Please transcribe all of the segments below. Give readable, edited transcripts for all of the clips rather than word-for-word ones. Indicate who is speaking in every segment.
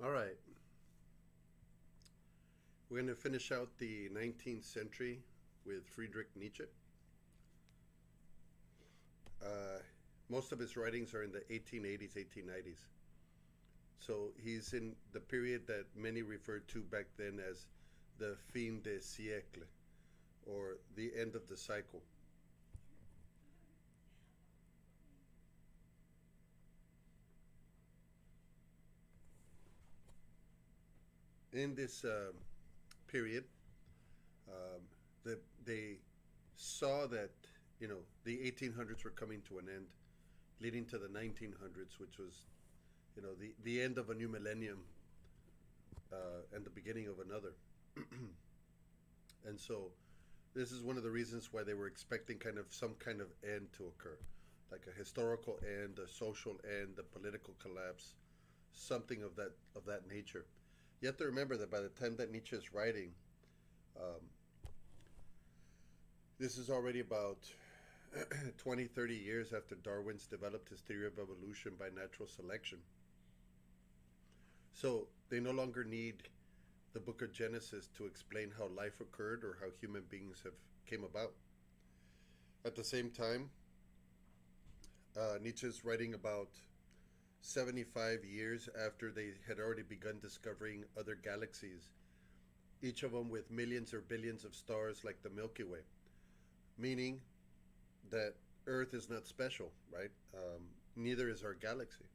Speaker 1: All right. We're going to finish out the 19th century with Friedrich Nietzsche. Uh, Most of his writings are in the 1880s, 1890s. So he's in the period that many referred to back then as the fin de siècle, or the end of the cycle. In this period, um, they saw that the 1800s were coming to an end, leading to the 1900s, which was the end of a new millennium and the beginning of another. And so this is one of the reasons why they were expecting kind of some kind of end to occur, like a historical end, a social end, a political collapse, something of that nature. You have to remember that by the time that Nietzsche is writing, um, this is already about 20, 30 years after Darwin's developed his theory of evolution by natural selection. So they no longer need the book of Genesis to explain how life occurred or how human beings have came about. At the same time, Nietzsche's writing about 75 years after they had already begun discovering other galaxies, each of them with millions or billions of stars like the Milky Way, meaning that Earth is not special, right? Neither is our galaxy,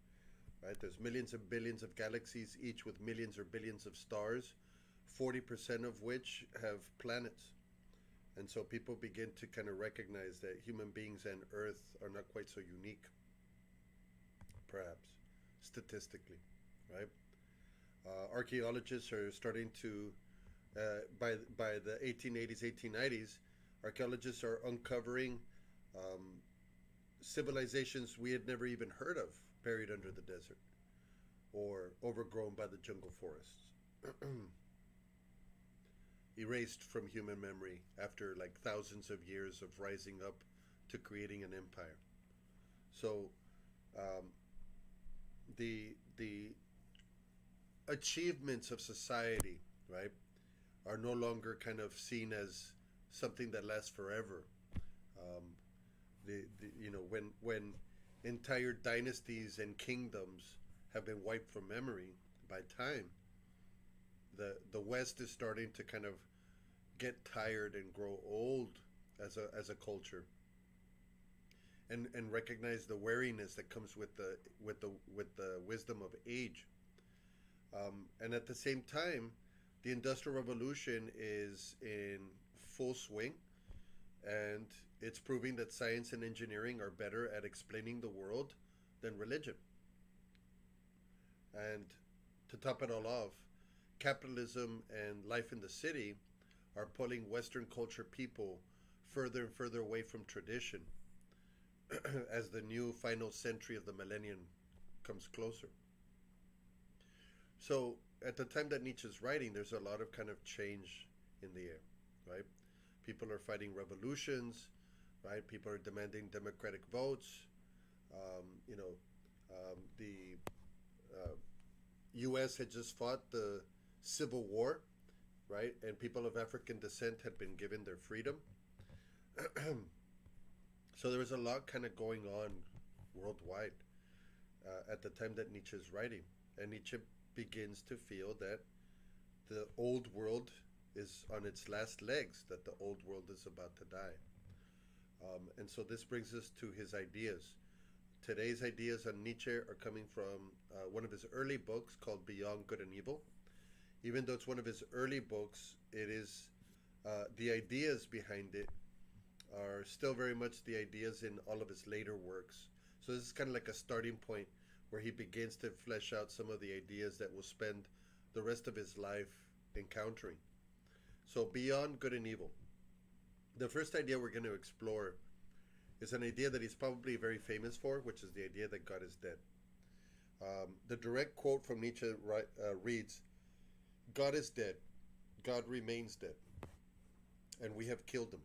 Speaker 1: right? There's millions and billions of galaxies, each with millions or billions of stars, 40% of which have planets. And so people begin to kind of recognize that human beings and Earth are not quite so unique, perhaps, statistically, right? Archaeologists are starting to, by the 1880s, 1890s, archaeologists are uncovering um, civilizations we had never even heard of buried under the desert or overgrown by the jungle forests. Erased from human memory after like thousands of years of rising up to creating an empire. So um, the achievements of society, right, are no longer kind of seen as something that lasts forever. Um, when entire dynasties and kingdoms have been wiped from memory by time, the West is starting to kind of get tired and grow old as a culture, and recognize the wariness that comes with the wisdom of age. And at the same time, the Industrial Revolution is in full swing, and it's proving that science and engineering are better at explaining the world than religion. And to top it all off, capitalism and life in the city are pulling Western culture people further and further away from tradition as the new final century of the millennium comes closer. So at the time that Nietzsche's writing, there's a lot of kind of change in the air, right? People are fighting revolutions, right? People are demanding democratic votes. The U.S. had just fought the Civil War, right? And people of African descent had been given their freedom. So there was a lot kind of going on worldwide at the time that Nietzsche is writing. And Nietzsche begins to feel that the old world is on its last legs, that the old world is about to die. And so this brings us to his ideas. Today's ideas on Nietzsche are coming from one of his early books called Beyond Good and Evil. Even though it's one of his early books, it is the ideas behind it are still very much the ideas in all of his later works. So this is kind of like a starting point where he begins to flesh out some of the ideas that will spend the rest of his life encountering. So Beyond Good and Evil. The first idea we're going to explore is an idea that he's probably very famous for, which is the idea that God is dead. The direct quote from Nietzsche reads, "God is dead. God remains dead. And we have killed him.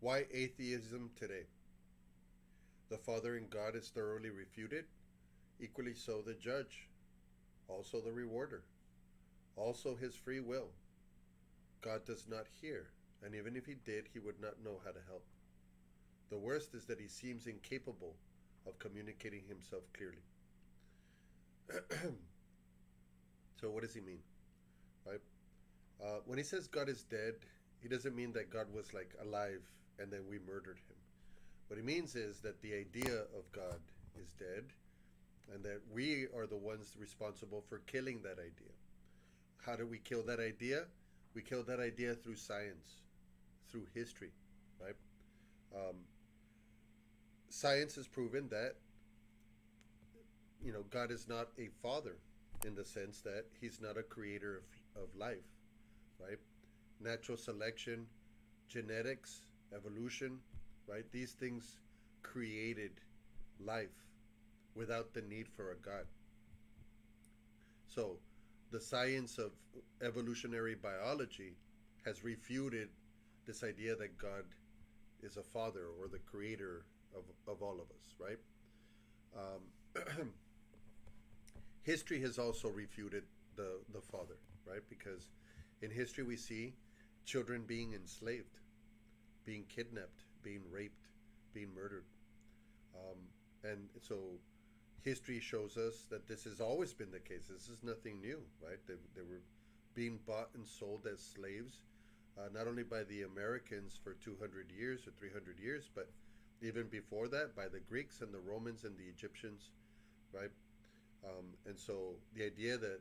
Speaker 1: Why atheism today? The Father in God is thoroughly refuted, equally so the judge. also the rewarder, also his free will. God does not hear, and even if he did, he would not know how to help. The worst is that he seems incapable of communicating himself clearly. So, what does he mean? Right? When he says God is dead, he doesn't mean that God was like alive and then we murdered him. What he means is that the idea of God is dead and that we are the ones responsible for killing that idea. How do we kill that idea? We kill that idea through science, through history, right? Um, Science has proven that God is not a father in the sense that he's not a creator of life, right? Natural selection, genetics, evolution, right? These things created life without the need for a God. So the science of evolutionary biology has refuted this idea that God is a father or the creator of all of us, right? History has also refuted the father, right? Because in history we see children being enslaved, being kidnapped, being raped, being murdered. And so history shows us that this has always been the case. This is nothing new, right? They were being bought and sold as slaves, not only by the Americans for 200 years or 300 years, but even before that by the Greeks and the Romans and the Egyptians, right? And so the idea that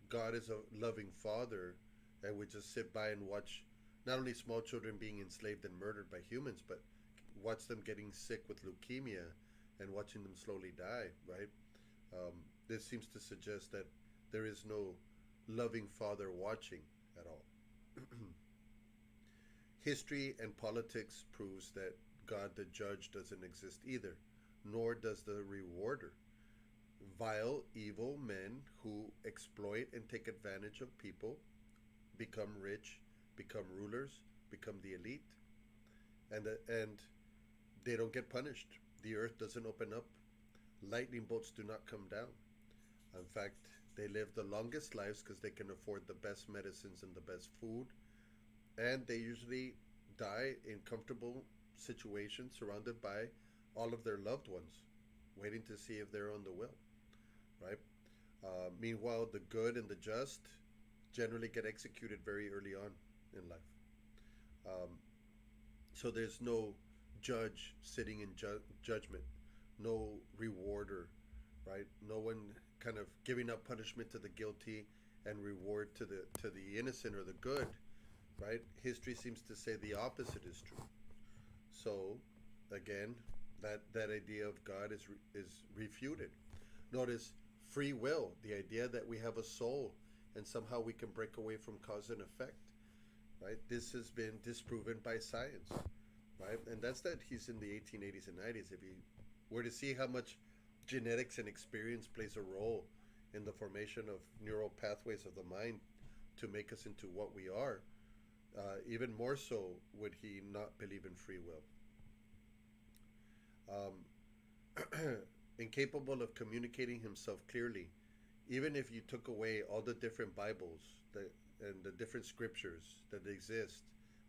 Speaker 1: God is a loving father and would just sit by and watch not only small children being enslaved and murdered by humans, but watch them getting sick with leukemia and watching them slowly die, right? This seems to suggest that there is no loving father watching at all. History and politics proves that God the judge doesn't exist either, nor does the rewarder. Vile, evil men who exploit and take advantage of people become rich, become rulers, become the elite, and they don't get punished. The earth doesn't open up. Lightning bolts do not come down. In fact, they live the longest lives because they can afford the best medicines and the best food, and they usually die in comfortable situations surrounded by all of their loved ones, waiting to see if they're on the will, right? Meanwhile, the good and the just generally get executed very early on in life. Um, so there's no judge sitting in judgment, no rewarder, right? No one kind of giving up punishment to the guilty and reward to the innocent or the good, right? History seems to say the opposite is true. So again, that idea of God is refuted. Notice free will, the idea that we have a soul and somehow we can break away from cause and effect, right? This has been disproven by science, right? And that's that he's in the 1880s and 90s. If you were to see how much genetics and experience plays a role in the formation of neural pathways of the mind to make us into what we are, even more so would he not believe in free will. Incapable of communicating himself clearly, even if you took away all the different Bibles and the different scriptures that exist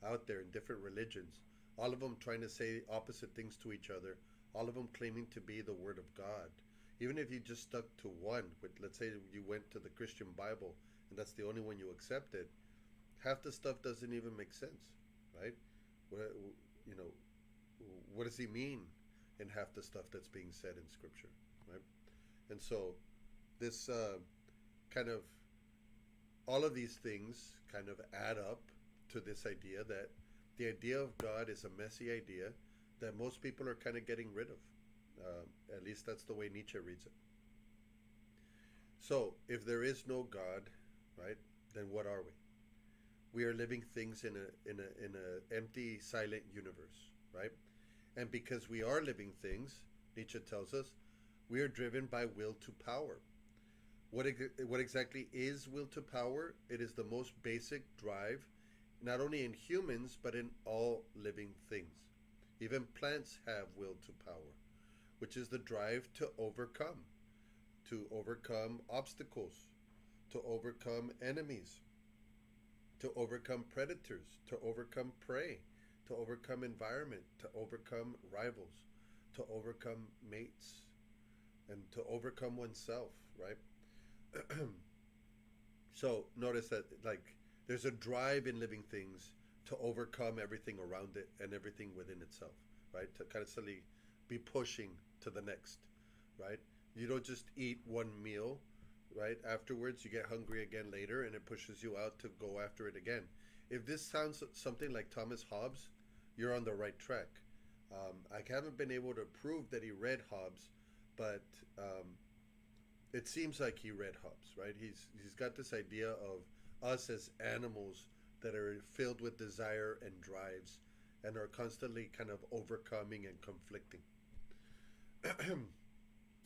Speaker 1: out there in different religions, all of them trying to say opposite things to each other, all of them claiming to be the Word of God. Even if you just stuck to one, let's say you went to the Christian Bible and that's the only one you accepted, half the stuff doesn't even make sense, right? You know, what does he mean in half the stuff that's being said in Scripture, right? And so this kind of, all of these things kind of add up to this idea that the idea of God is a messy idea that most people are kind of getting rid of. At least that's the way Nietzsche reads it. So if there is no God, right, then what are we? We are living things in a empty, silent universe, right? And because we are living things, Nietzsche tells us, we are driven by will to power. What exactly is will to power? It is the most basic drive, not only in humans, but in all living things. Even plants have will to power, which is the drive to overcome, to overcome obstacles, to overcome enemies, to overcome predators, to overcome prey, to overcome environment, to overcome rivals, to overcome mates, and to overcome oneself, right? So notice that, like, there's a drive in living things to overcome everything around it and everything within itself, right? To constantly be pushing to the next, right? You don't just eat one meal, right? Afterwards, you get hungry again later, and it pushes you out to go after it again. If this sounds something like Thomas Hobbes, you're on the right track. I haven't been able to prove that he read Hobbes, but it seems like he read Hobbes, right? He's got this idea of us as animals that are filled with desire and drives and are constantly kind of overcoming and conflicting.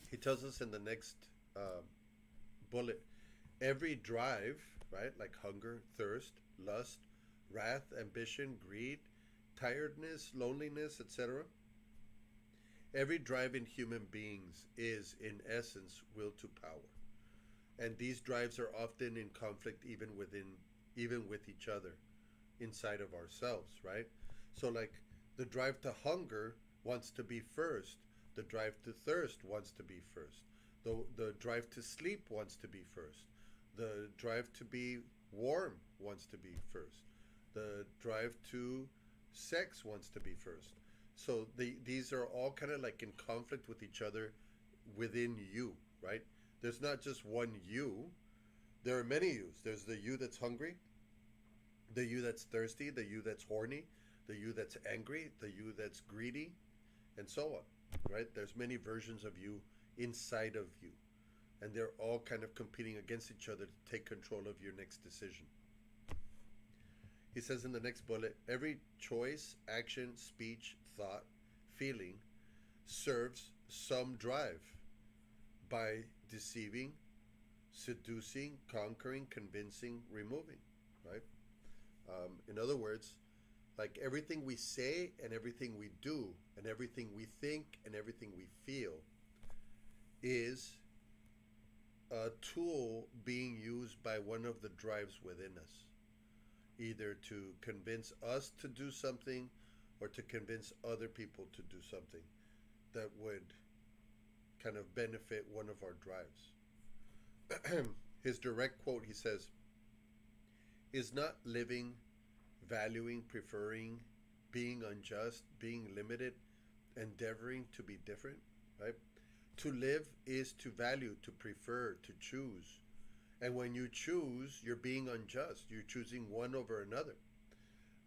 Speaker 1: He tells us in the next bullet, every drive, right, like hunger, thirst, lust, wrath, ambition, greed, tiredness, loneliness, etc. Every drive in human beings is, in essence, will to power. And these drives are often in conflict even with each other, inside of ourselves, right? So like the drive to hunger wants to be first. The drive to thirst wants to be first. The drive to sleep wants to be first. The drive to be warm wants to be first. The drive to sex wants to be first. So these are all kind of like in conflict with each other within you, right? There's not just one you. There are many yous. There's the you that's hungry, the you that's thirsty, the you that's horny, the you that's angry, the you that's greedy, and so on, right? There's many versions of you inside of you, and they're all kind of competing against each other to take control of your next decision. He says in the next bullet, every choice, action, speech, thought, feeling serves some drive by deceiving, seducing, conquering, convincing, removing, right? In other words, like everything we say and everything we do and everything we think and everything we feel is a tool being used by one of the drives within us, either to convince us to do something or to convince other people to do something that would kind of benefit one of our drives. His direct quote, he says, is not living, valuing, preferring, being unjust, being limited, endeavoring to be different, right? To live is to value, to prefer, to choose. And when you choose, you're being unjust. You're choosing one over another.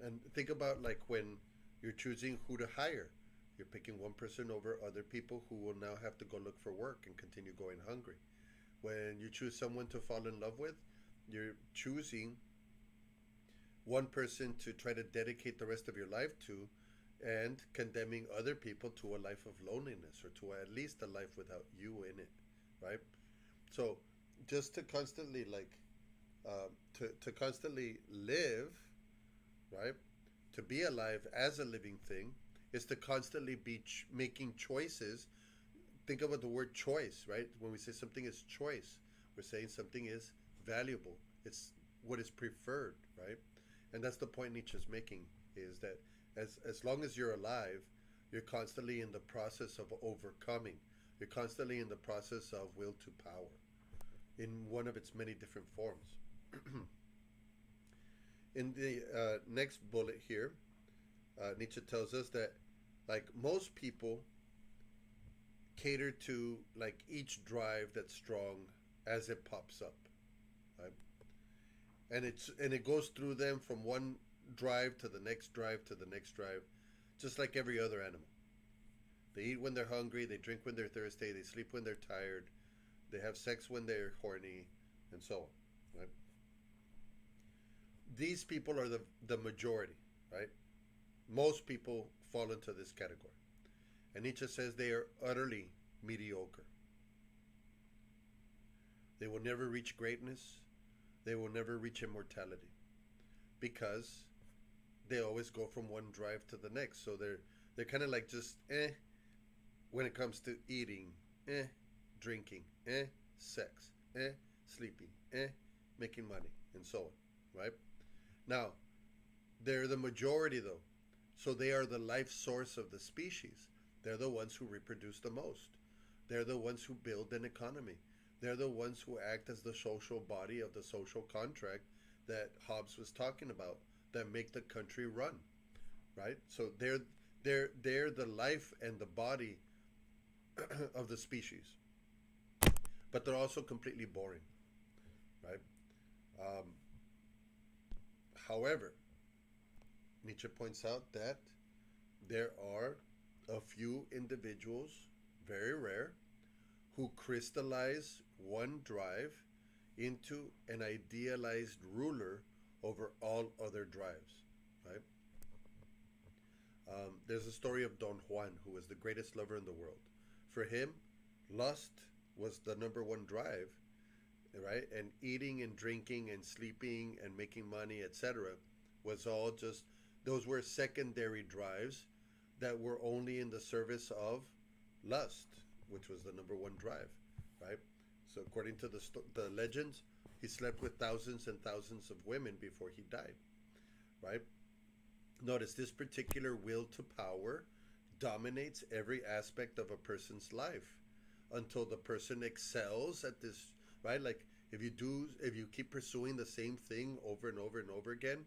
Speaker 1: And think about like when you're choosing who to hire. You're picking one person over other people who will now have to go look for work and continue going hungry. When you choose someone to fall in love with, you're choosing one person to try to dedicate the rest of your life to, and condemning other people to a life of loneliness, or to at least a life without you in it, right? So just to constantly to constantly live, right, to be alive as a living thing, is to constantly be making choices. Think about the word choice, right? When we say something is choice, we're saying something is valuable. It's what is preferred, right? And that's the point Nietzsche's making, is that as long as you're alive, you're constantly in the process of overcoming. You're constantly in the process of will to power in one of its many different forms. In the next bullet here, Nietzsche tells us that like most people cater to like each drive that's strong as it pops up, right? And it goes through them from one drive to the next drive to the next drive, just like every other animal. They eat when they're hungry, they drink when they're thirsty, they sleep when they're tired, they have sex when they're horny, and so on, right? These people are the majority, right? Most people fall into this category. And Nietzsche says they are utterly mediocre. They will never reach greatness. They will never reach immortality, because they always go from one drive to the next. So they're kind of like just when it comes to eating, drinking, sex, sleeping, making money, and so on, right? Now, they're the majority though. So they are the life source of the species. They're the ones who reproduce the most. They're the ones who build an economy. They're the ones who act as the social body of the social contract that Hobbes was talking about, that make the country run, right? So they're the life and the body of the species, but they're also completely boring, right? Um, However, Nietzsche points out that there are a few individuals, very rare, who crystallize one drive into an idealized ruler over all other drives, right? There's a story of Don Juan, who was the greatest lover in the world. For him, lust was the number one drive, right? And eating and drinking and sleeping and making money, etc., was all just, those were secondary drives that were only in the service of lust, which was the number one drive, right? So according to the legends, he slept with thousands and thousands of women before he died, right? Notice this particular will to power dominates every aspect of a person's life until the person excels at this, right? Like if you keep pursuing the same thing over and over and over again,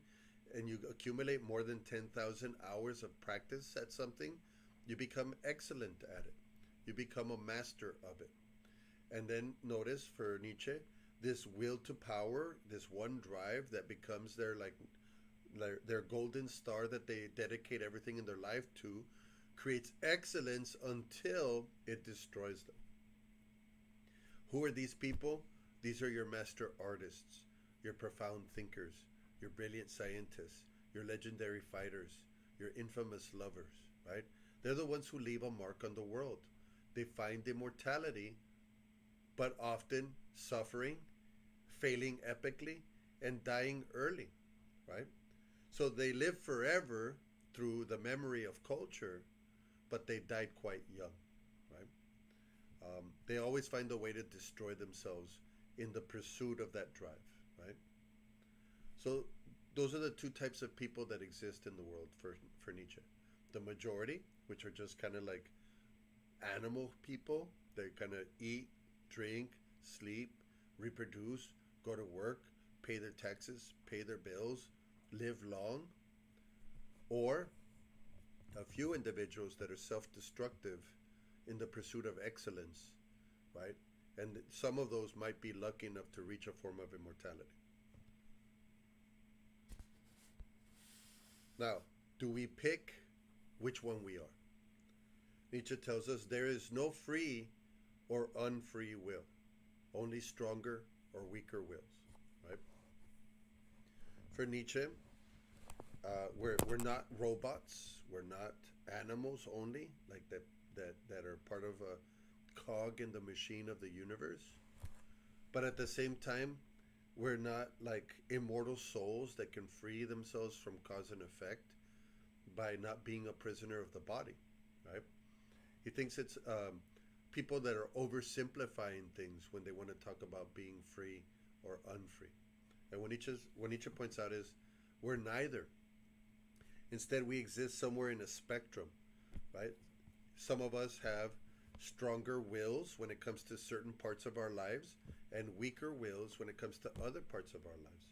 Speaker 1: and you accumulate more than 10,000 hours of practice at something, you become excellent at it. You become a master of it. And then notice for Nietzsche, this will to power, this one drive that becomes their golden star that they dedicate everything in their life to, creates excellence until it destroys them. Who are these people? These are your master artists, your profound thinkers, your brilliant scientists, your legendary fighters, your infamous lovers, right? They're the ones who leave a mark on the world. They find immortality, but often suffering, failing epically, and dying early, right? So they live forever through the memory of culture, but they died quite young, right? They always find a way to destroy themselves in the pursuit of that drive, right? So those are the two types of people that exist in the world for Nietzsche. The majority, which are just kind of like animal people. They kind of eat, drink, sleep, reproduce, go to work, pay their taxes, pay their bills, live long. Or a few individuals that are self-destructive in the pursuit of excellence, right? And some of those might be lucky enough to reach a form of immortality. Now, do we pick which one we are? Nietzsche tells us there is no free or unfree will, only stronger or weaker wills, right? For Nietzsche, we're not robots, we're not animals only, like that are part of a cog in the machine of the universe. But at the same time, we're not like immortal souls that can free themselves from cause and effect by not being a prisoner of the body, right? He thinks it's people that are oversimplifying things when they want to talk about being free or unfree. And what Nietzsche points out is we're neither. Instead, we exist somewhere in a spectrum, right? Some of us have stronger wills when it comes to certain parts of our lives and weaker wills when it comes to other parts of our lives.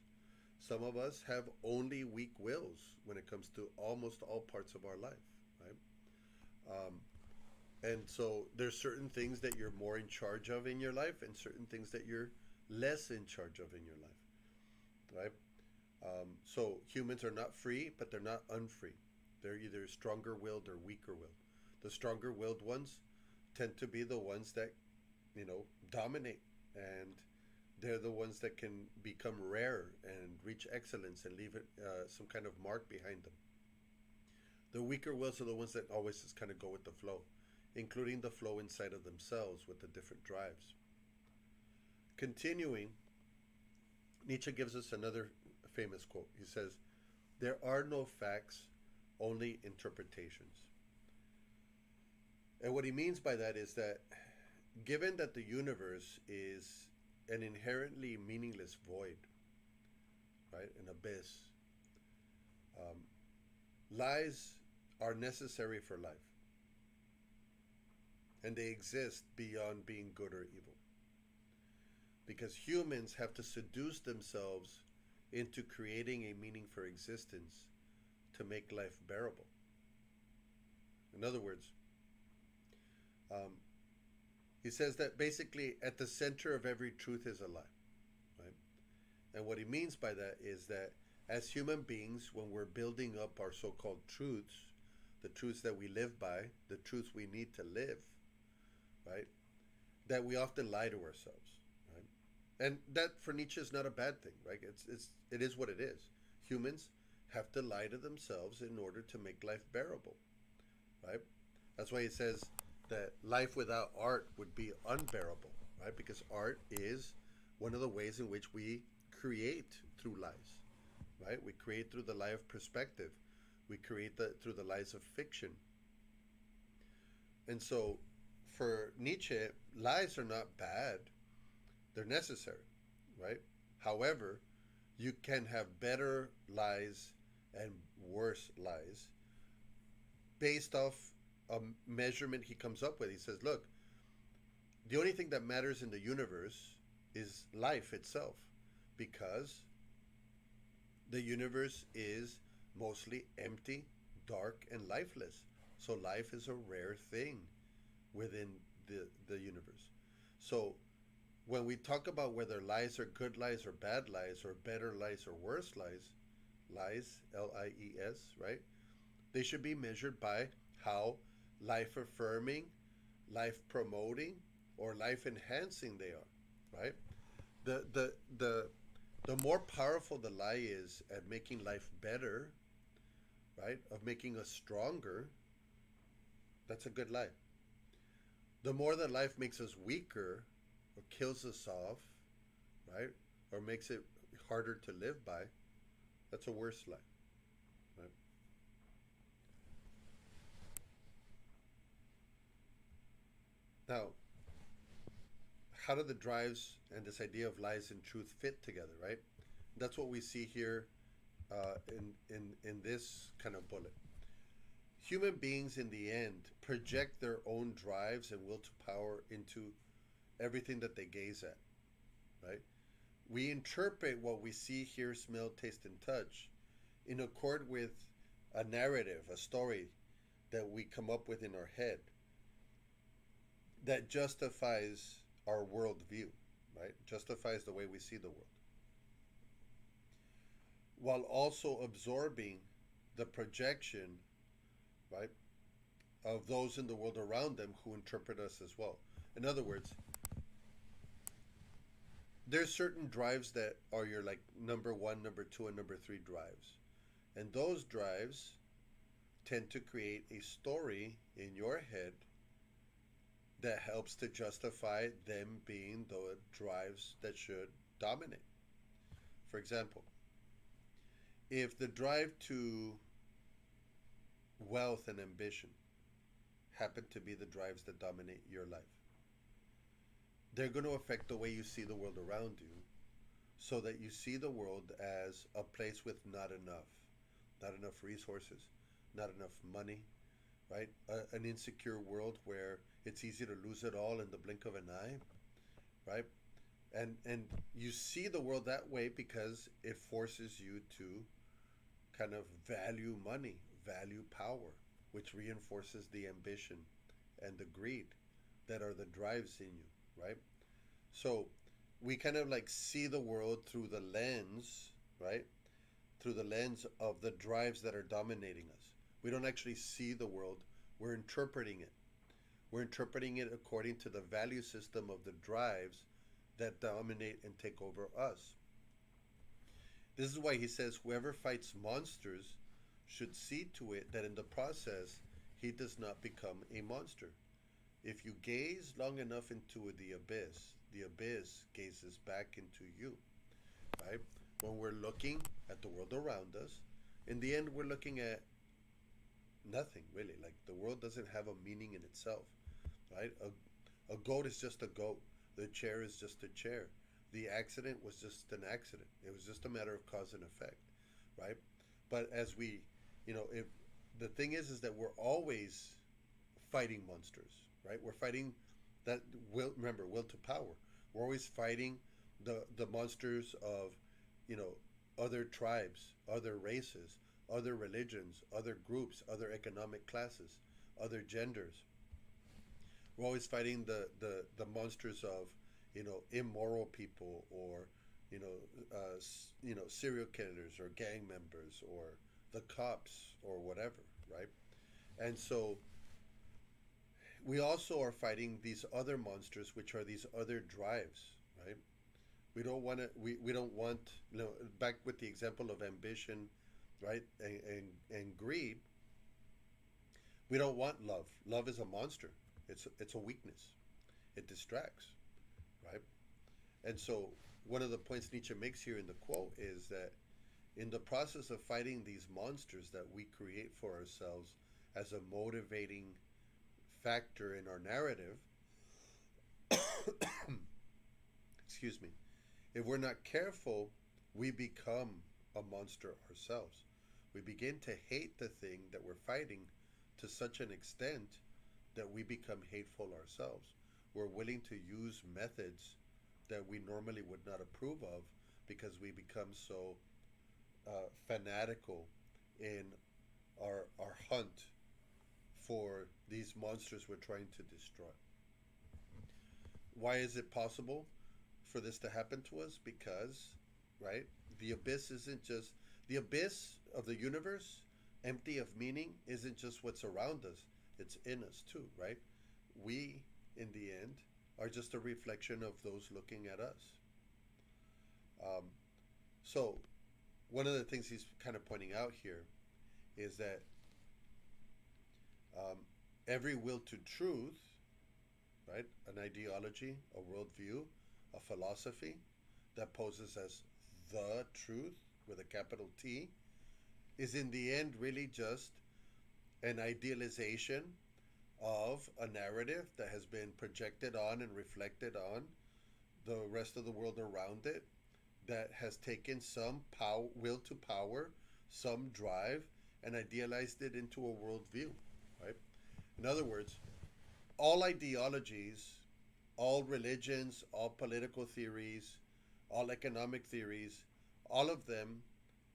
Speaker 1: Some of us have only weak wills when it comes to almost all parts of our life, right? And so there's certain things that you're more in charge of in your life and certain things that you're less in charge of in your life, right? So humans are not free, but they're not unfree. They're either stronger willed or weaker willed. The stronger willed ones tend to be the ones that, dominate, and they're the ones that can become rare and reach excellence and leave some kind of mark behind them. The weaker wills are the ones that always just kind of go with the flow, including the flow inside of themselves with the different drives. Continuing, Nietzsche gives us another famous quote. He says, "There are no facts, only interpretations." And what he means by that is that given that the universe is an inherently meaningless void, right, an abyss, um, lies are necessary for life, and they exist beyond being good or evil. Because humans have to seduce themselves into creating a meaning for existence to make life bearable. In other words, um, he says that basically at the center of every truth is a lie, right? And what he means by that is that as human beings, when we're building up our so called truths, the truths that we live by, the truths we need to live, right? That we often lie to ourselves, right? And that for Nietzsche is not a bad thing, right? It is what it is. Humans have to lie to themselves in order to make life bearable, right? That's why he says that life without art would be unbearable, right? Because art is one of the ways in which we create through lies, right? We create through the lie of perspective. We create through the lies of fiction. And so for Nietzsche, lies are not bad. They're necessary, right? However, you can have better lies and worse lies based off a measurement he comes up with. He says, look, the only thing that matters in the universe is life itself, because the universe is mostly empty, dark, and lifeless. So life is a rare thing within the universe. So when we talk about whether lies are good lies or bad lies, or better lies or worse lies, lies, Lies, right? They should be measured by how life affirming, life promoting, or life enhancing they are, right? The the the the more powerful the lie is at making life better, right? Of making us stronger, that's a good lie. The more that life makes us weaker or kills us off, right? Or makes it harder to live by, that's a worse lie, right? Now, how do the drives and this idea of lies and truth fit together, right? That's what we see here in this kind of bullet. Human beings, in the end, project their own drives and will to power into everything that they gaze at, right? We interpret what we see, hear, smell, taste, and touch in accord with a narrative, a story that we come up with in our head that justifies our worldview, right? Justifies the way we see the world, while also absorbing the projection, right, of those in the world around them who interpret us as well. In other words, there's certain drives that are your like number one, number two, and number three drives. And those drives tend to create a story in your head that helps to justify them being the drives that should dominate. For example, if the drive to wealth and ambition happen to be the drives that dominate your life, they're going to affect the way you see the world around you, so that you see the world as a place with not enough resources, not enough money, right? An insecure world where it's easy to lose it all in the blink of an eye, right? And you see the world that way because it forces you to kind of value money, value power, which reinforces the ambition and the greed that are the drives in you, right? So we kind of like see the world through the lens, right? Through the lens of the drives that are dominating us. We don't actually see the world, we're interpreting it. We're interpreting it according to the value system of the drives that dominate and take over us. This is why he says whoever fights monsters should see to it that in the process he does not become a monster. If you gaze long enough into the abyss gazes back into you, right? When we're looking at the world around us, in the end we're looking at nothing really. Like the world doesn't have a meaning in itself, right? A goat is just a goat. The chair is just a chair. The accident was just an accident. It was just a matter of cause and effect, right? But as we, if the thing is that we're always fighting monsters, right? We're fighting that will. Remember, will to power. We're always fighting the monsters of, you know, other tribes, other races, other religions, other groups, other economic classes, other genders. We're always fighting the monsters of, immoral people, or serial killers or gang members or the cops or whatever, right? And so we also are fighting these other monsters, which are these other drives, right? We don't want, back with the example of ambition, right? And greed. We don't want love. Love is a monster. It's a weakness. It distracts, right? And so one of the points Nietzsche makes here in the quote is that in the process of fighting these monsters that we create for ourselves as a motivating factor in our narrative, excuse me, if we're not careful, we become a monster ourselves. We begin to hate the thing that we're fighting to such an extent that we become hateful ourselves. We're willing to use methods that we normally would not approve of because we become so fanatical in our hunt for these monsters we're trying to destroy. Why is it possible for this to happen to us? Because, right, the abyss isn't just the abyss of the universe, empty of meaning, isn't just what's around us, it's in us too, right? We, in the end, are just a reflection of those looking at us. Um, so, one of the things he's kind of pointing out here is that um, every will to truth, right, an ideology, a worldview, a philosophy that poses as the truth with a capital T, is in the end really just an idealization of a narrative that has been projected on and reflected on the rest of the world around it, that has taken some will to power, some drive, and idealized it into a worldview, right? In other words, all ideologies, all religions, all political theories, all economic theories, all of them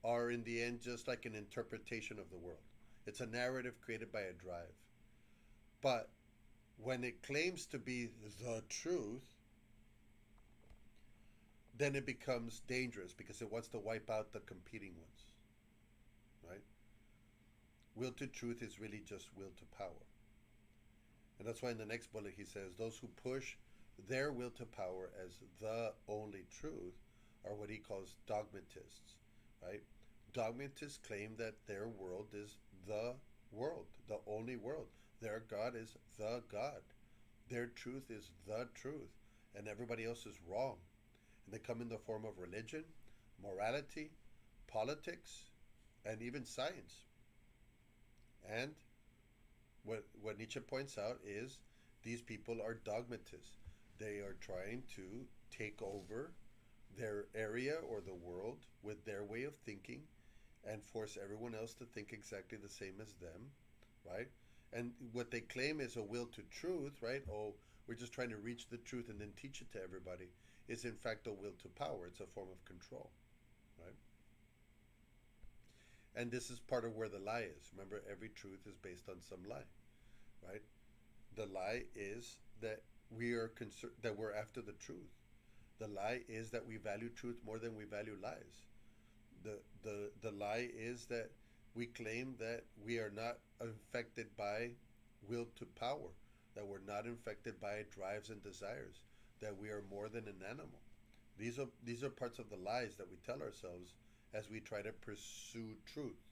Speaker 1: are in the end just like an interpretation of the world. It's a narrative created by a drive. But when it claims to be the truth, then it becomes dangerous because it wants to wipe out the competing ones, right? Will to truth is really just will to power. And that's why in the next bullet he says, those who push their will to power as the only truth are what he calls dogmatists, right? Dogmatists claim that their world is the world, the only world. Their God is the God. Their truth is the truth, and everybody else is wrong. And they come in the form of religion, morality, politics, and even science. And what Nietzsche points out is these people are dogmatists. They are trying to take over their area or the world with their way of thinking and force everyone else to think exactly the same as them, right? And what they claim is a will to truth, right? Oh, we're just trying to reach the truth and then teach it to everybody, is in fact a will to power. It's a form of control, right? And this is part of where the lie is. Remember, every truth is based on some lie, right? The lie is that we are that we're after the truth. The lie is that we value truth more than we value lies. The lie is that we claim that we are not infected by will to power, that we're not infected by drives and desires, that we are more than an animal. These are parts of the lies that we tell ourselves as we try to pursue truth,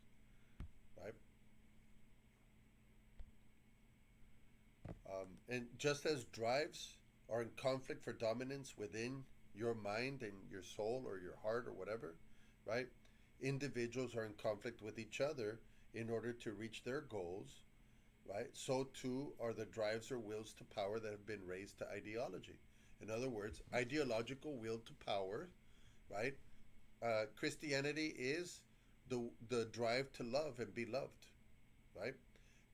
Speaker 1: right? And just as drives are in conflict for dominance within your mind and your soul or your heart or whatever, right? Individuals are in conflict with each other in order to reach their goals, right? So too are the drives or wills to power that have been raised to ideology. In other words, ideological will to power, right? Christianity is the drive to love and be loved, right?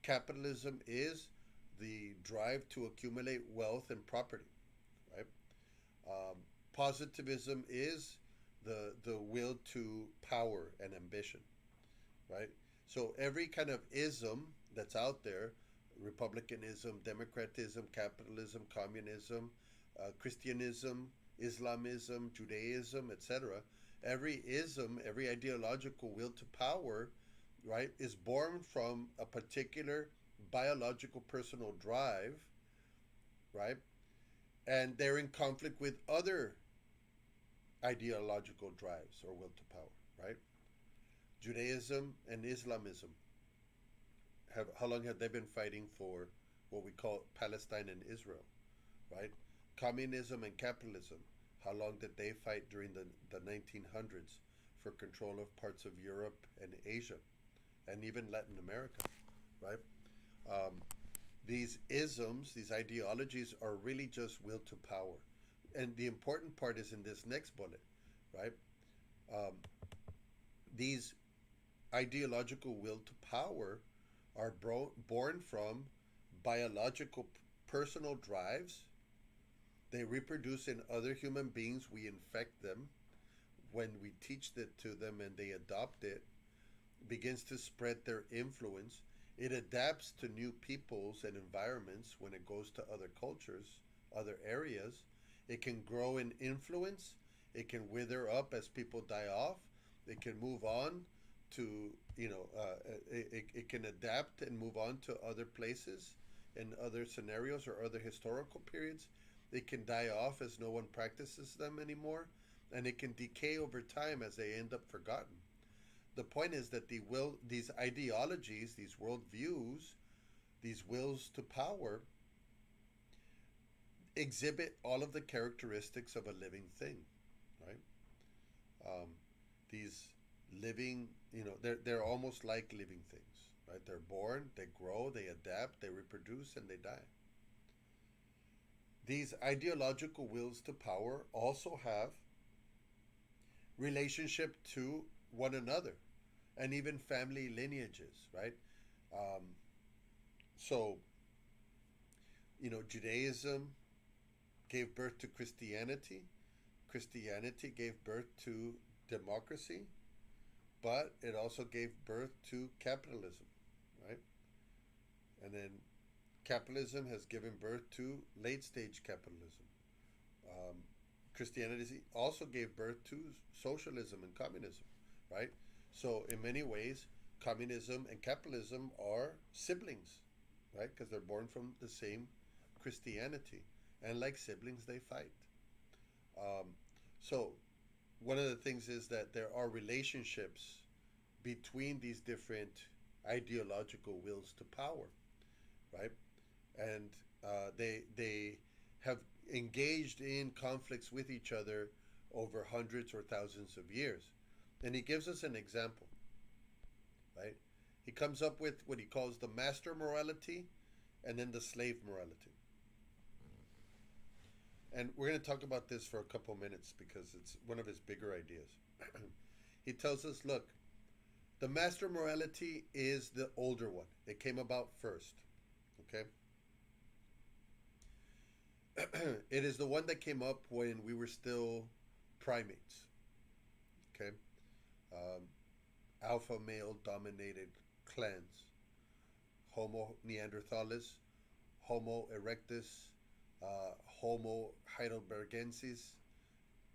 Speaker 1: Capitalism is the drive to accumulate wealth and property, right? Um, Positivism is the will to power and ambition, right? So every kind of ism that's out there, republicanism, democratism, capitalism, communism, Christianism, Islamism, Judaism, etc. Every ism, every ideological will to power, right, is born from a particular biological personal drive, right? And they're in conflict with other ideological drives or will to power, right? Judaism and Islamism have how long have they been fighting for what we call Palestine and Israel, right? Communism and capitalism, how long did they fight during the 1900s for control of parts of Europe and Asia and even Latin America, right? Um, these isms, these ideologies are really just will to power. And the important part is in this next bullet, right? Um, these ideological will to power are born from biological personal drives. They reproduce in other human beings. We infect them when we teach it to them and they adopt it, begins to spread their influence. It adapts to new peoples and environments when it goes to other cultures, other areas. It can grow in influence. It can wither up as people die off. It can move on to, it can adapt and move on to other places and other scenarios or other historical periods. It can die off as no one practices them anymore. And it can decay over time as they end up forgotten. The point is that these ideologies, these worldviews, these wills to power exhibit all of the characteristics of a living thing, right? Um, these living, they're almost like living things, right? They're born, they grow, they adapt, they reproduce, and they die. These ideological wills to power also have relationship to one another and even family lineages, right? Um, so, Judaism gave birth to Christianity. Christianity gave birth to democracy, but it also gave birth to capitalism, right? And then capitalism has given birth to late stage capitalism. Um, Christianity also gave birth to socialism and communism, right? So, in many ways, communism and capitalism are siblings, right? Because they're born from the same Christianity. And like siblings, they fight. Um, so, one of the things is that there are relationships between these different ideological wills to power, right? And they have engaged in conflicts with each other over hundreds or thousands of years. And he gives us an example, right? He comes up with what he calls the master morality and then the slave morality. And we're going to talk about this for a couple minutes because it's one of his bigger ideas. He tells us, look, the master morality is the older one. It came about first, okay? It is the one that came up when we were still primates, okay? Um, Alpha male dominated clans. Homo neanderthalis, Homo erectus, Homo heidelbergensis,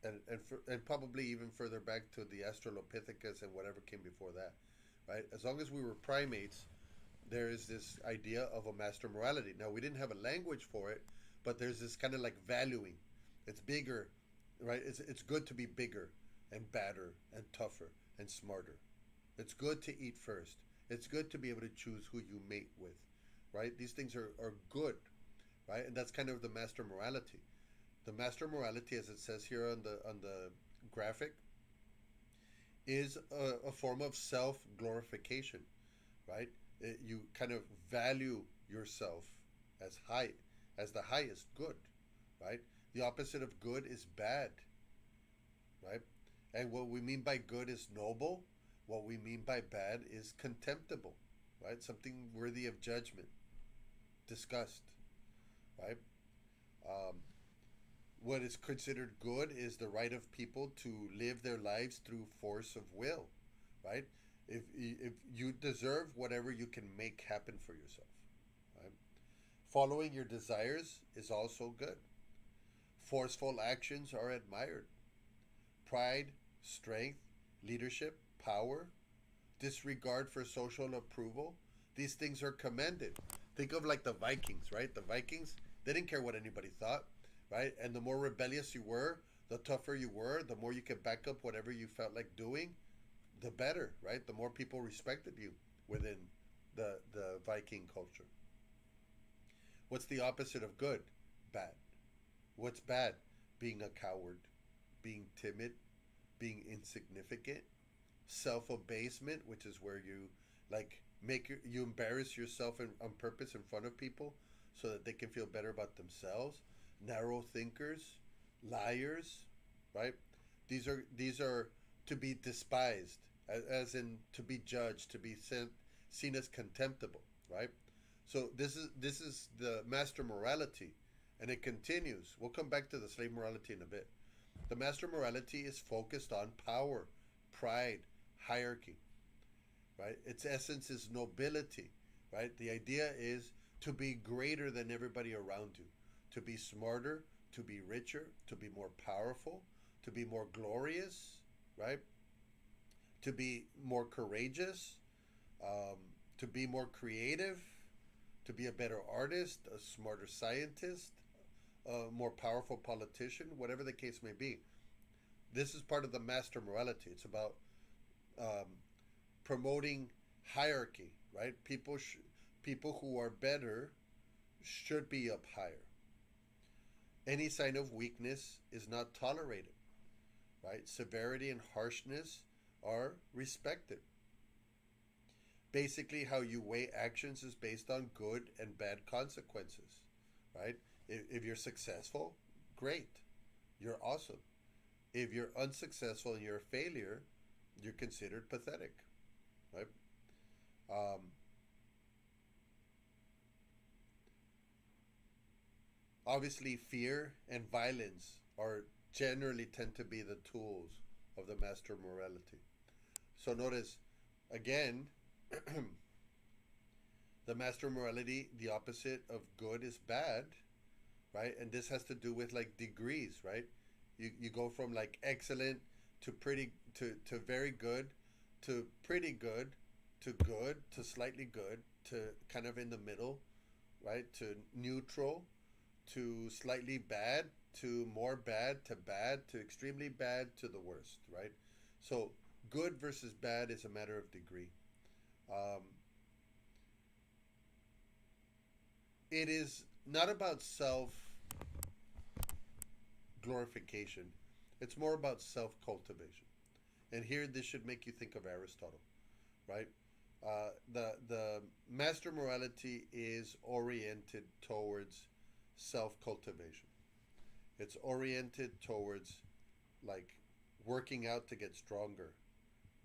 Speaker 1: and probably even further back to the Australopithecus and whatever came before that, right? As long as we were primates, there is this idea of a master morality. Now, we didn't have a language for it, but there's this kind of like valuing. It's bigger, right? It's good to be bigger and badder and tougher and smarter. It's good to eat first. It's good to be able to choose who you mate with, right? These things are good, right? And that's kind of the master morality. The master morality, as it says here on the graphic, is a form of self glorification, right? You kind of value yourself as high, as the highest good, right? The opposite of good is bad, right? And what we mean by good is noble. What we mean by bad is contemptible, right? Something worthy of judgment, disgust, right? Um, what is considered good is the right of people to live their lives through force of will, right? If you deserve whatever you can make happen for yourself, right? Following your desires is also good. Forceful actions are admired. Pride, strength, leadership, power, disregard for social approval, these things are commended. Think of like the Vikings, right? The Vikings, they didn't care what anybody thought, right? And the more rebellious you were, the tougher you were, the more you could back up whatever you felt like doing, the better, right? The more people respected you within the Viking culture. What's the opposite of good? Bad. What's bad? Being a coward, being timid, being insignificant, self abasement, which is where you like you embarrass yourself on purpose in front of people so that they can feel better about themselves. Narrow thinkers, liars, right? These are to be despised, as in to be judged, to be seen as contemptible, right? So this is the master morality, and it continues. We'll come back to the slave morality in a bit. The master morality is focused on power, pride, hierarchy, right? Its essence is nobility, right? The idea is to be greater than everybody around you, to be smarter, to be richer, to be more powerful, to be more glorious, right? To be more courageous, um, to be more creative, to be a better artist, a smarter scientist, a more powerful politician, whatever the case may be. This is part of the master morality. It's about um, promoting hierarchy, right? People who are better should be up higher. Any sign of weakness is not tolerated, right? Severity and harshness are respected. Basically, how you weigh actions is based on good and bad consequences, right? If you're successful, great, you're awesome. If you're unsuccessful and you're a failure, you're considered pathetic, right? Um, Obviously, fear and violence are generally tend to be the tools of the master morality. So notice again, the master morality, the opposite of good is bad, right? And this has to do with like degrees, right? You go from like excellent to pretty to very good to pretty good to slightly good to kind of in the middle, right? To neutral to slightly bad to more bad to extremely bad to the worst, right? So good versus bad is a matter of degree. Um, it is not about self glorification, it's more about self cultivation. And here, this should make you think of Aristotle, right? The master morality is oriented towards self cultivation. It's oriented towards like working out to get stronger,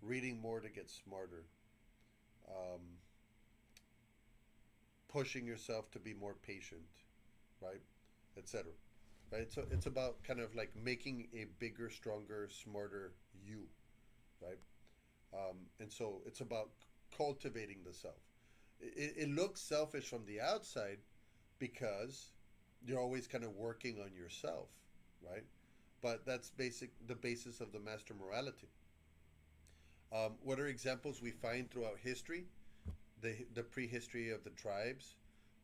Speaker 1: reading more to get smarter, um, pushing yourself to be more patient, right, etc. Right. So it's about kind of like making a bigger, stronger, smarter you, right? And so it's about cultivating the self. It looks selfish from the outside because you're always kind of working on yourself, right? But that's the basis of the master morality. What are examples we find throughout history? The prehistory of the tribes,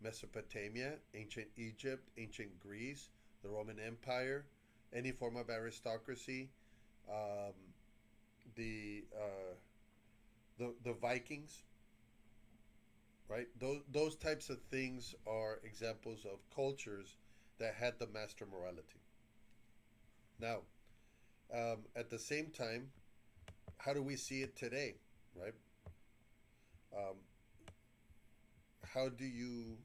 Speaker 1: Mesopotamia, ancient Egypt, ancient Greece, the Roman Empire, any form of aristocracy, um, the the Vikings, right? Those types of things are examples of cultures that had the master morality. Now, at the same time, how do we see it today, right? Um, how do you,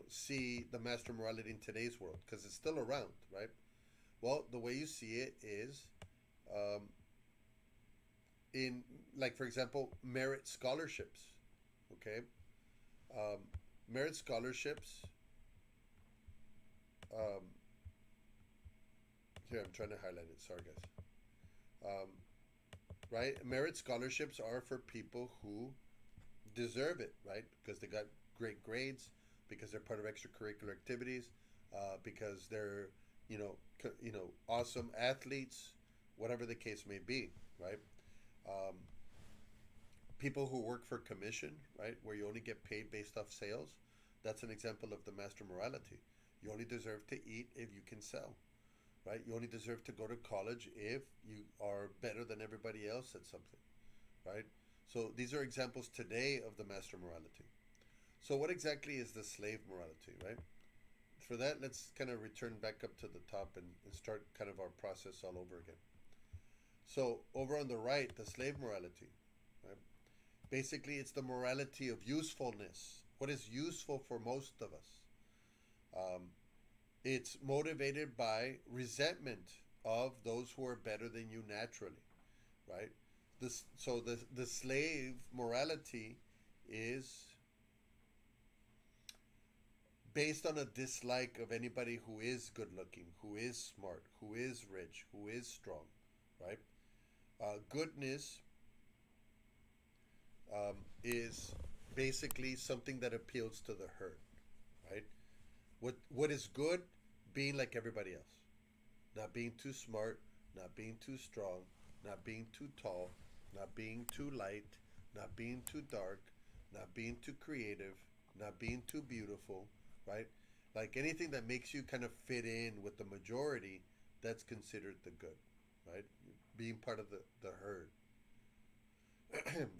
Speaker 1: see the master morality in today's world? Because it's still around, right? Well, the way you see it is, um, in, like, for example, merit scholarships. Okay, um, merit scholarships. Um, Here, I'm trying to highlight it. Sorry, guys. Um, right, merit scholarships are for people who deserve it, right? Because they got great grades, because they're part of extracurricular activities, because they're, awesome athletes, whatever the case may be, right? Um, People who work for commission, right, where you only get paid based off sales, that's an example of the master morality. You only deserve to eat if you can sell, right? You only deserve to go to college if you are better than everybody else at something, right? So these are examples today of the master morality. So what exactly is the slave morality, right? For that, let's kind of return back up to the top and start kind of our process all over again. So over on the right, the slave morality, right? Basically, it's the morality of usefulness. What is useful for most of us? Um, it's motivated by resentment of those who are better than you naturally, right? The slave morality is based on a dislike of anybody who is good looking, who is smart, who is rich, who is strong, right? Goodness is basically something that appeals to the herd, right? What is good? Being like everybody else, not being too smart, not being too strong, not being too tall, not being too light, not being too dark, not being too creative, not being too beautiful, right? Like anything that makes you kind of fit in with the majority, that's considered the good, right? Being part of the herd.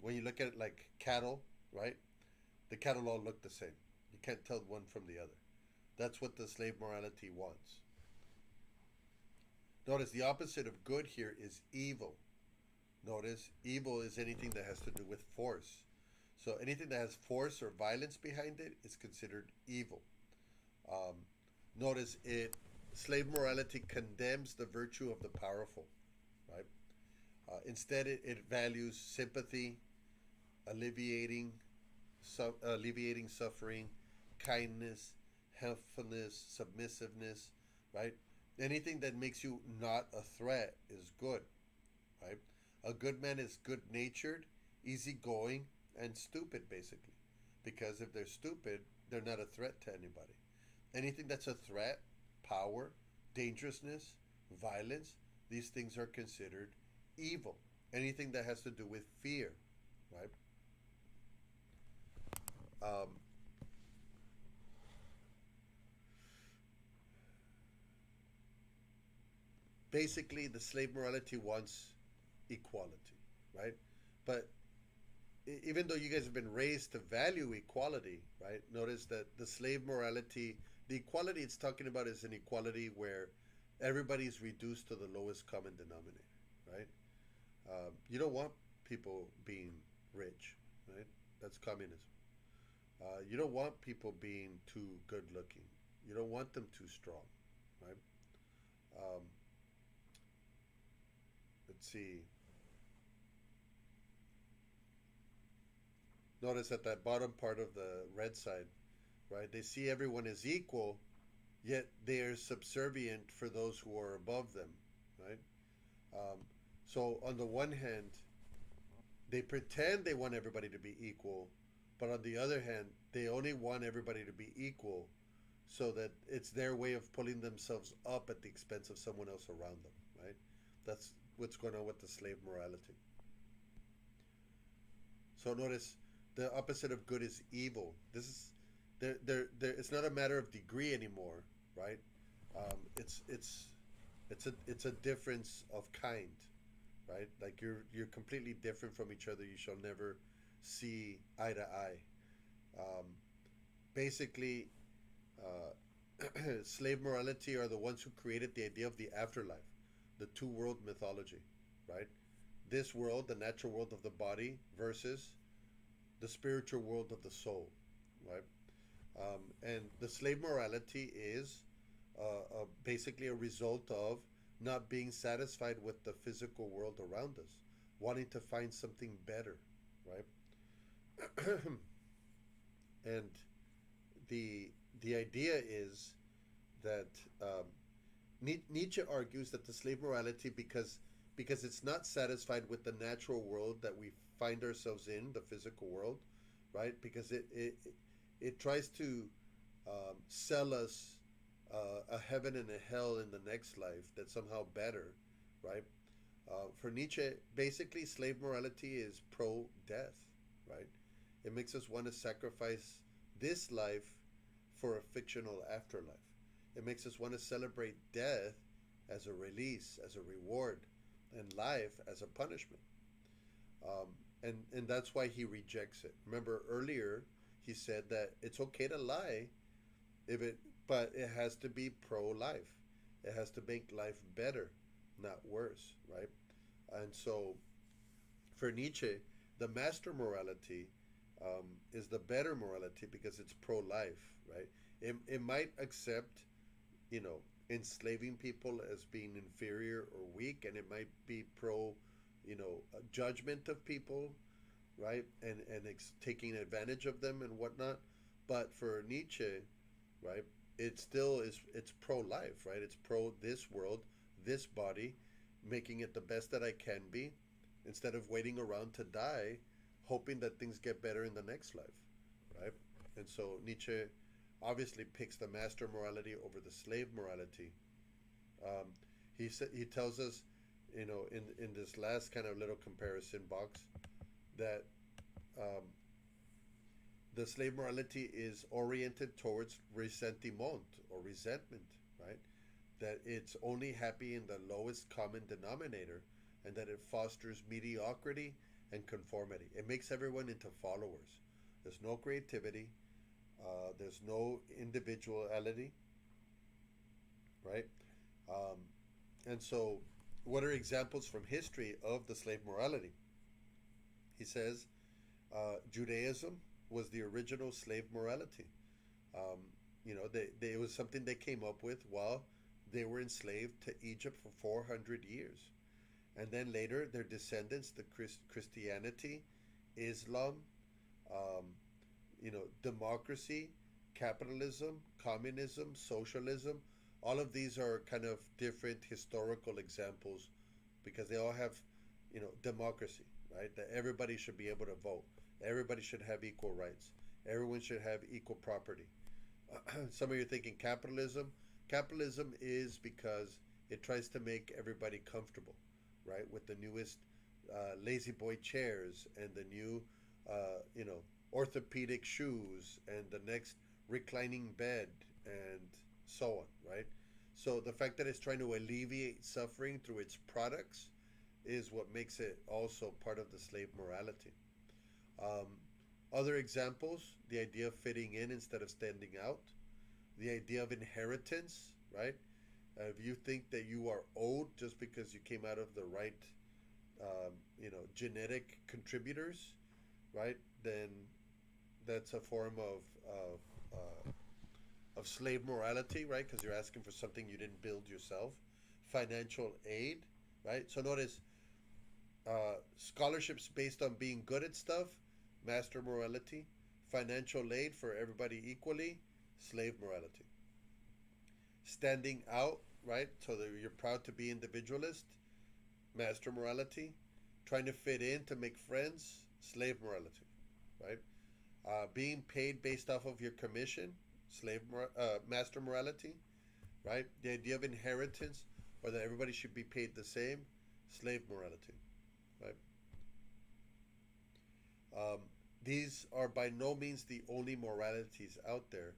Speaker 1: When you look at it like cattle, right? The cattle all look the same. You can't tell one from the other. That's what the slave morality wants. Notice the opposite of good here is evil. Notice evil is anything that has to do with force. So anything that has force or violence behind it is considered evil. Um, Notice it. Slave morality condemns the virtue of the powerful, right? Instead, it values sympathy, alleviating, alleviating suffering, kindness, helpfulness, submissiveness, right? Anything that makes you not a threat is good, right? A good man is good natured, easygoing, and stupid, basically. Because if they're stupid, they're not a threat to anybody. Anything that's a threat, power, dangerousness, violence, these things are considered evil. Anything that has to do with fear, right? Um, Basically, the slave morality wants equality, right? But even though you guys have been raised to value equality, right? Notice that the slave morality, the equality it's talking about is an equality where everybody's reduced to the lowest common denominator, right? You don't want people being rich, right? That's communism. You don't want people being too good looking. You don't want them too strong, right? Um, let's see. Notice at that bottom part of the red side, right? They see everyone as equal, yet they are subservient for those who are above them, right? Um, so on the one hand, they pretend they want everybody to be equal, but on the other hand, they only want everybody to be equal so that it's their way of pulling themselves up at the expense of someone else around them, right? That's what's going on with the slave morality. So notice the opposite of good is evil. This is it's not a matter of degree anymore, right? It's a difference of kind, right? Like you're completely different from each other. You shall never see eye to eye. Um, Basically, slave morality are the ones who created the idea of the afterlife, the two world mythology, right? This world, the natural world of the body, versus the spiritual world of the soul, right? And the slave morality is basically a result of not being satisfied with the physical world around us, wanting to find something better, right? And the the idea is that Nietzsche argues that the slave morality, because it's not satisfied with the natural world that we find ourselves in, the physical world, right? Because it tries to sell us a heaven and a hell in the next life that's somehow better, right? For Nietzsche, basically, slave morality is pro death, right? It makes us want to sacrifice this life for a fictional afterlife. It makes us want to celebrate death as a release, as a reward, and life as a punishment. Um, and that's why he rejects it. Remember earlier, he said that it's okay to lie if it, but it has to be pro life. It has to make life better, not worse, right? And so for Nietzsche, the master morality is the better morality because it's pro life, right? It might accept, enslaving people as being inferior or weak, and it might be pro, judgment of people, right? And taking advantage of them and whatnot. But for Nietzsche, right, it still is, it's pro life, right? It's pro this world, this body, making it the best that I can be instead of waiting around to die, hoping that things get better in the next life, right? And so Nietzsche obviously picks the master morality over the slave morality. Um, he tells us, in this last kind of little comparison box, that um, the slave morality is oriented towards ressentiment or resentment, right? That it's only happy in the lowest common denominator, and that it fosters mediocrity and conformity. It makes everyone into followers. There's no creativity, there's no individuality, right? Um, and so, what are examples from history of the slave morality? He says Judaism was the original slave morality. Um, it was something they came up with while they were enslaved to Egypt for 400 years. And then later, their descendants, the Christianity, Islam, um, democracy, capitalism, communism, socialism, all of these are kind of different historical examples because they all have, democracy, right? That everybody should be able to vote. Everybody should have equal rights. Everyone should have equal property. Some of you are thinking capitalism. Capitalism is because it tries to make everybody comfortable, right? With the newest lazy boy chairs and the new, orthopedic shoes and the next reclining bed and so on, right? So the fact that it's trying to alleviate suffering through its products is what makes it also part of the slave morality. Um, Other examples, the idea of fitting in instead of standing out, the idea of inheritance, right? If you think that you are owed just because you came out of the right, genetic contributors, right? Then that's a form of slave morality, right? Because you're asking for something you didn't build yourself. Financial aid, right? So notice scholarships based on being good at stuff, master morality. Financial aid for everybody equally, slave morality. Standing out, right? So that you're proud to be individualist, master morality. Trying to fit in to make friends, slave morality, right? Being paid based off of your commission, master morality, right? The idea of inheritance or that everybody should be paid the same, slave morality, right? Um, these are by no means the only moralities out there.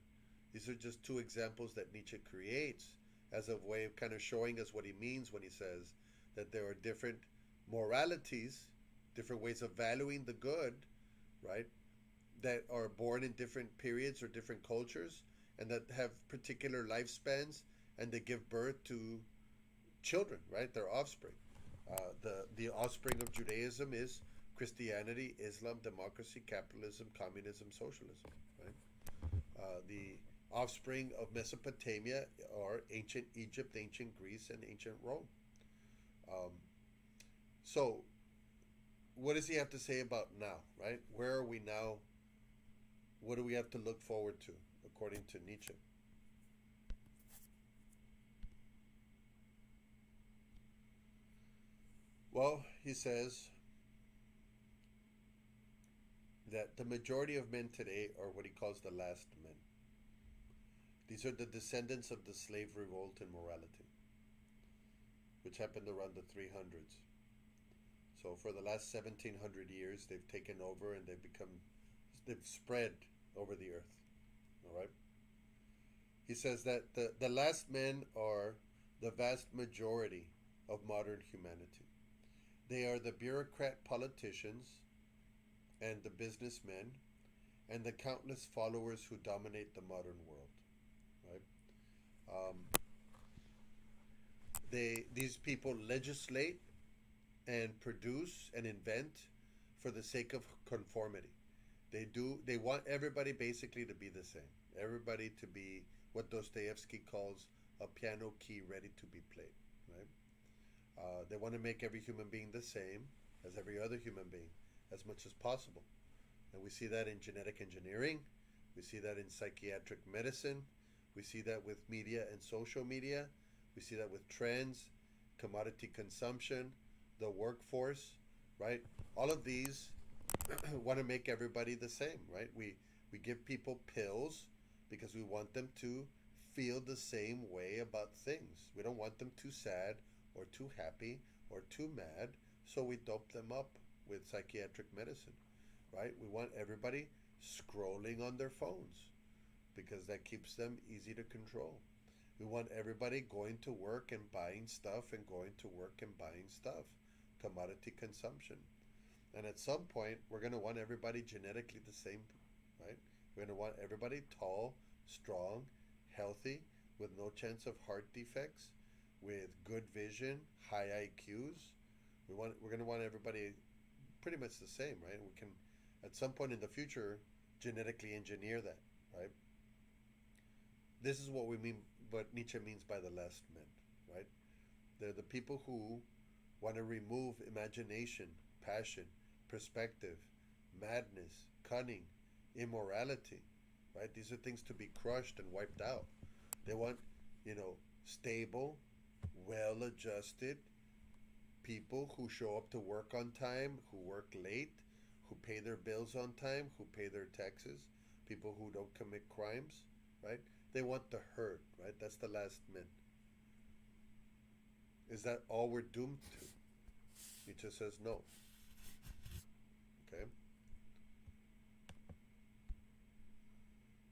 Speaker 1: These are just two examples that Nietzsche creates as a way of kind of showing us what he means when he says that there are different moralities, different ways of valuing the good, right? That are born in different periods or different cultures and that have particular lifespans and they give birth to children, right? Their offspring. The offspring of Judaism is Christianity, Islam, democracy, capitalism, communism, socialism, right? The offspring of Mesopotamia are ancient Egypt, ancient Greece, and ancient Rome. Um, so, what does he have to say about now, right? Where are we now? What do we have to look forward to, according to Nietzsche? Well, he says that the majority of men today are what he calls the last men. These are the descendants of the slave revolt in morality, which happened around the 300s. So for the last 1700 years, they've taken over and they've spread over the earth. All right. He says that the last men are the vast majority of modern humanity. They are the bureaucrat politicians and the businessmen and the countless followers who dominate the modern world. Right? Um, these people legislate and produce and invent for the sake of conformity. They want everybody basically to be the same. Everybody to be what Dostoevsky calls a piano key ready to be played. Right? They want to make every human being the same as every other human being as much as possible. And we see that in genetic engineering. We see that in psychiatric medicine. We see that with media and social media. We see that with trends, commodity consumption, the workforce, right? All of these want to make everybody the same, right? We give people pills because we want them to feel the same way about things. We don't want them too sad or too happy or too mad, so we dope them up with psychiatric medicine, right? We want everybody scrolling on their phones because that keeps them easy to control. We want everybody going to work and buying stuff and going to work and buying stuff. Commodity consumption. And at some point, we're going to want everybody genetically the same, right? We're going to want everybody tall, strong, healthy, with no chance of heart defects, with good vision, high IQs. We're going to want everybody pretty much the same, right? We can, at some point in the future, genetically engineer that, right? This is what we mean, what Nietzsche means by the last men, right? They're the people who want to remove imagination, passion, perspective, madness, cunning, immorality, right? These are things to be crushed and wiped out. They want, stable, well adjusted people who show up to work on time, who work late, who pay their bills on time, who pay their taxes, people who don't commit crimes, right? They want the herd, right? That's the last men. Is that all we're doomed to? Nietzsche says no. Okay?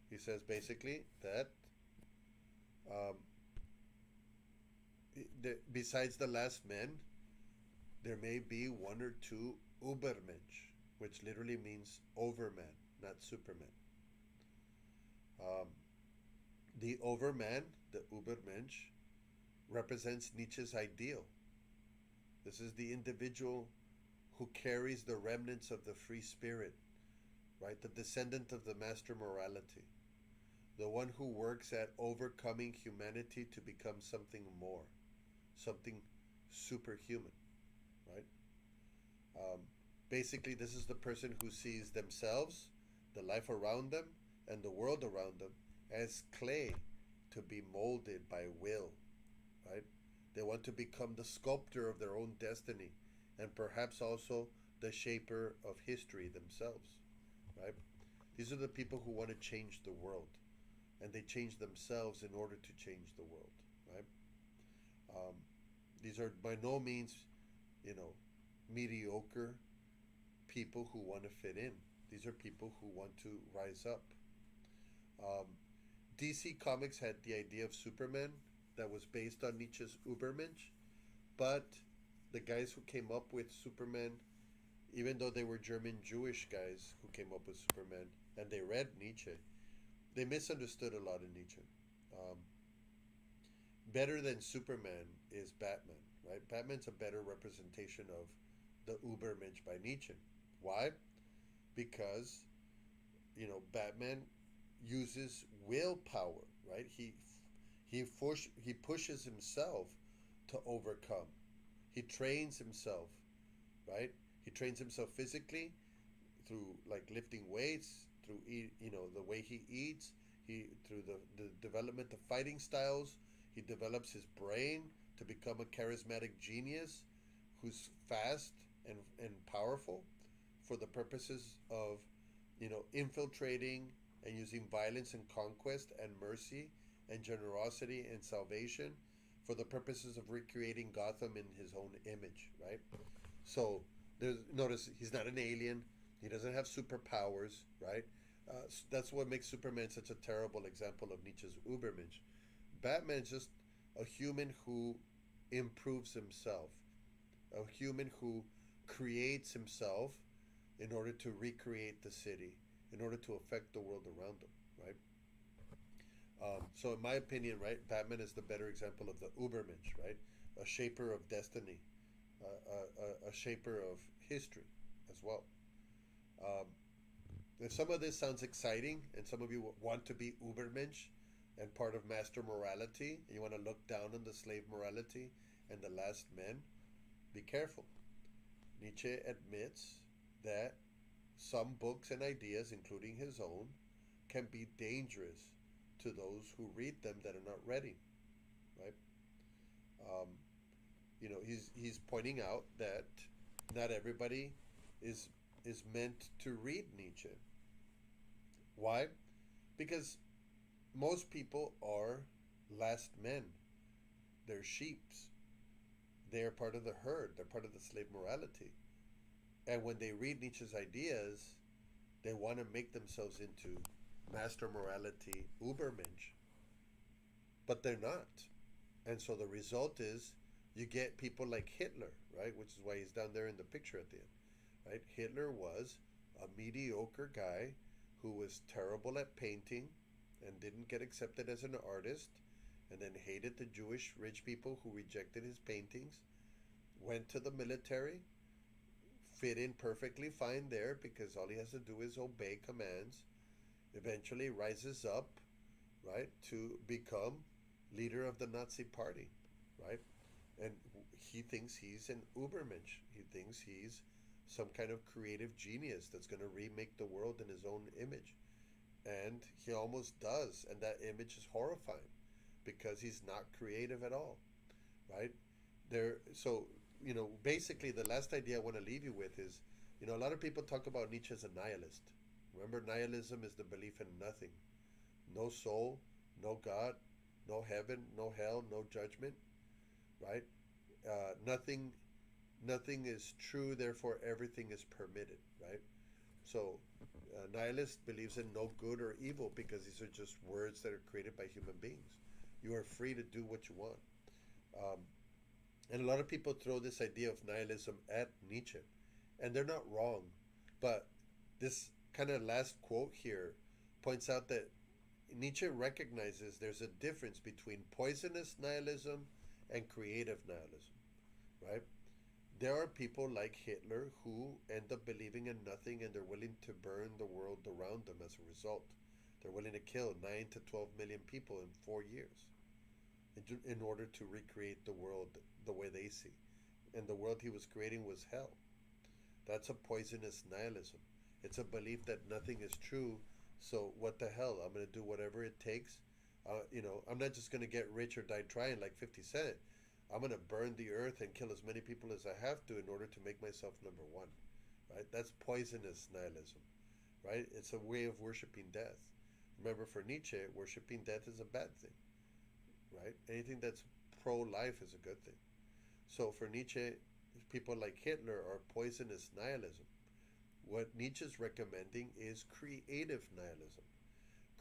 Speaker 1: He says basically that um, besides the last men, there may be one or two Ubermensch, which literally means overman, not superman. Um, the overman, the Ubermensch, represents Nietzsche's ideal. This is the individual who carries the remnants of the free spirit, right? The descendant of the master morality. The one who works at overcoming humanity to become something more, something superhuman, right? Um, Basically, this is the person who sees themselves, the life around them, and the world around them as clay to be molded by will, right? They want to become the sculptor of their own destiny and perhaps also the shaper of history themselves, right? These are the people who want to change the world and they change themselves in order to change the world, right? Um, these are by no means, you know, mediocre people who want to fit in. These are people who want to rise up. Um, DC Comics had the idea of Superman that was based on Nietzsche's Ubermensch, but the guys who came up with Superman, even though they were German Jewish guys who came up with Superman and they read Nietzsche, they misunderstood a lot in Nietzsche. Um, Better than Superman is Batman, right? Batman's a better representation of the Ubermensch by Nietzsche. Why? Because, Batman uses willpower, right? He pushes himself to overcome. He trains himself, right? He trains himself physically through like lifting weights, through the way he eats, he through the development of fighting styles. He develops his brain to become a charismatic genius who's fast and powerful for the purposes of infiltrating and using violence and conquest and mercy and generosity and salvation for the purposes of recreating Gotham in his own image, right? So notice he's not an alien. He doesn't have superpowers, right? That's what makes Superman such a terrible example of Nietzsche's Ubermensch. Batman's just a human who improves himself, a human who creates himself in order to recreate the city, in order to affect the world around him, right? So, in my opinion, right, Batman is the better example of the Ubermensch, right? A shaper of destiny, a shaper of history as well. Um, if some of this sounds exciting and some of you want to be Ubermensch and part of master morality, and you want to look down on the slave morality and the last men, be careful. Nietzsche admits that some books and ideas, including his own, can be dangerous to those who read them that are not ready, right? Um, he's pointing out that not everybody is is meant to read Nietzsche. Why? Because most people are last men. They're sheeps. They are part of the herd. They're part of the slave morality. And when they read Nietzsche's ideas, they want to make themselves into master morality Ubermensch, but they're not. And so the result is you get people like Hitler, right? Which is why he's down there in the picture at the end, right? Hitler was a mediocre guy who was terrible at painting and didn't get accepted as an artist, and then hated the Jewish rich people who rejected his paintings, went to the military, fit in perfectly fine there because all he has to do is obey commands, eventually rises up, right, to become leader of the Nazi party, right? And he thinks he's an Ubermensch. He thinks he's some kind of creative genius that's going to remake the world in his own image. And he almost does. And that image is horrifying because he's not creative at all, right? So, basically the last idea I want to leave you with is, a lot of people talk about Nietzsche as a nihilist. Remember, nihilism is the belief in nothing. No soul, no God, no heaven, no hell, no judgment, right? Nothing is true, therefore everything is permitted, right? So, nihilist believes in no good or evil because these are just words that are created by human beings. You are free to do what you want. Um, and a lot of people throw this idea of nihilism at Nietzsche, and they're not wrong. But this kind of last quote here points out that Nietzsche recognizes there's a difference between poisonous nihilism and creative nihilism, right? There are people like Hitler who end up believing in nothing and they're willing to burn the world around them as a result. They're willing to kill 9 to 12 million people in 4 years in order to recreate the world the way they see. And the world he was creating was hell. That's a poisonous nihilism. It's a belief that nothing is true, so what the hell? I'm going to do whatever it takes. I'm not just going to get rich or die trying like 50 Cent. I'm going to burn the earth and kill as many people as I have to in order to make myself number one, right? That's poisonous nihilism, right? It's a way of worshiping death. Remember, for Nietzsche, worshiping death is a bad thing, right? Anything that's pro-life is a good thing. So for Nietzsche, people like Hitler are poisonous nihilism. What Nietzsche's recommending is creative nihilism.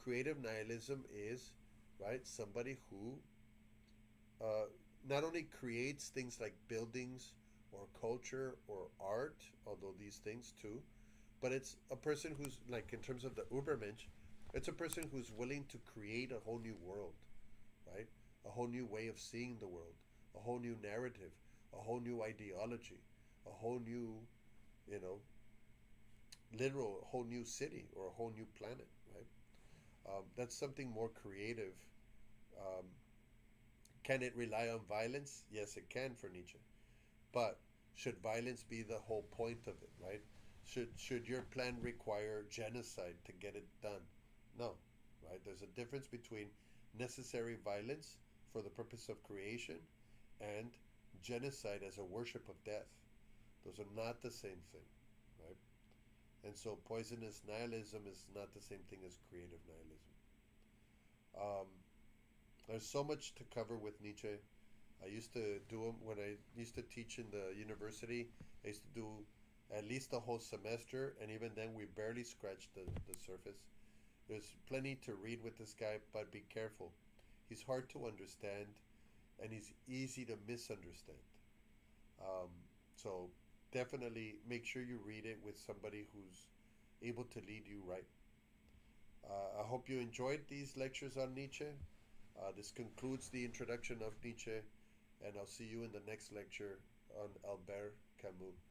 Speaker 1: Creative nihilism is, right, somebody who not only creates things like buildings or culture or art, although these things too, but it's a person who's, like in terms of the Ubermensch, it's a person who's willing to create a whole new world, right? A whole new way of seeing the world, a whole new narrative, a whole new ideology, a whole new, literal, a whole new city or a whole new planet, right? That's something more creative. Um, can it rely on violence? Yes, it can for Nietzsche. But should violence be the whole point of it, right? Should your plan require genocide to get it done? No, right? There's a difference between necessary violence for the purpose of creation and genocide as a worship of death. Those are not the same thing, right? And so poisonous nihilism is not the same thing as creative nihilism. Um, there's so much to cover with Nietzsche. I used to do them when I used to teach in the university. I used to do at least a whole semester, and even then, we barely scratched the surface. There's plenty to read with this guy, but be careful. He's hard to understand, and he's easy to misunderstand. Um, so definitely make sure you read it with somebody who's able to lead you right. I hope you enjoyed these lectures on Nietzsche. This concludes the introduction of Nietzsche, and I'll see you in the next lecture on Albert Camus.